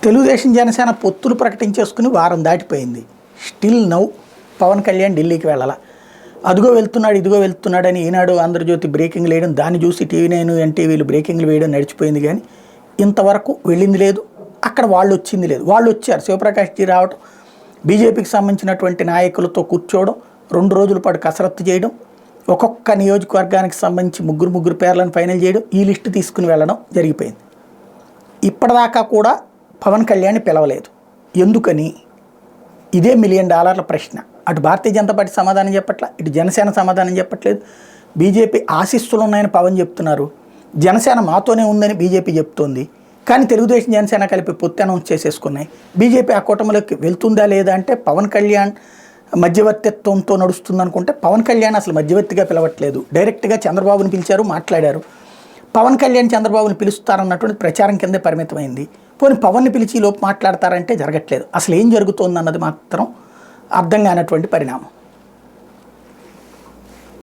తెలుగుదేశం జనసేన పొత్తులు ప్రకటించేసుకుని వారం దాటిపోయింది. స్టిల్ నౌ పవన్ కళ్యాణ్ ఢిల్లీకి వెళ్ళాల. అదిగో వెళ్తున్నాడు ఇదిగో వెళ్తున్నాడని ఈనాడు ఆంధ్రజ్యోతి బ్రేకింగ్ వేయడం, దాన్ని చూసి టీవీ9 ఎన్టీవీలు బ్రేకింగ్లు వేయడం నడిచిపోయింది. కానీ ఇంతవరకు వెళ్ళింది లేదు, అక్కడ వాళ్ళు వచ్చింది లేదు. వాళ్ళు వచ్చారు, శివప్రకాష్జీ రావడం, బీజేపీకి సంబంధించినటువంటి నాయకులతో కూర్చోవడం, 2 రోజుల పాటు కసరత్తు చేయడం, ఒక్కొక్క నియోజకవర్గానికి సంబంధించి ముగ్గురు పేర్లను ఫైనల్ చేయడం, ఈ లిస్టు తీసుకుని వెళ్ళడం జరిగిపోయింది. ఇప్పటిదాకా కూడా పవన్ కళ్యాణ్ పిలవలేదు. ఎందుకని? ఇదే $1 మిలియన్ ప్రశ్న. అటు భారతీయ జనతా పార్టీ సమాధానం చెప్పట్లా, ఇటు జనసేన సమాధానం చెప్పట్లేదు. బీజేపీ ఆశీస్సులు ఉన్నాయని పవన్ చెప్తున్నారు, జనసేన మాతోనే ఉందని బీజేపీ చెప్తోంది. కానీ తెలుగుదేశం జనసేన కలిపి పొత్తు అనౌన్స్ చేసేసుకున్నాయి. బీజేపీ ఆ కూటమిలోకి వెళ్తుందా లేదా అంటే పవన్ కళ్యాణ్ మధ్యవర్తిత్వంతో నడుస్తుంది అనుకుంటే పవన్ కళ్యాణ్ అసలు మధ్యవర్తిగా పిలవట్లేదు. డైరెక్ట్గా చంద్రబాబుని పిలిచారు, మాట్లాడారు. పవన్ కళ్యాణ్ చంద్రబాబుని పిలుస్తారన్నటువంటి ప్రచారం కిందే పరిమితమైంది. పోనీ పవన్ని పిలిచి లోపు మాట్లాడతారంటే జరగట్లేదు. అసలు ఏం జరుగుతోందన్నది మాత్రం అర్థం కానటువంటి పరిణామం.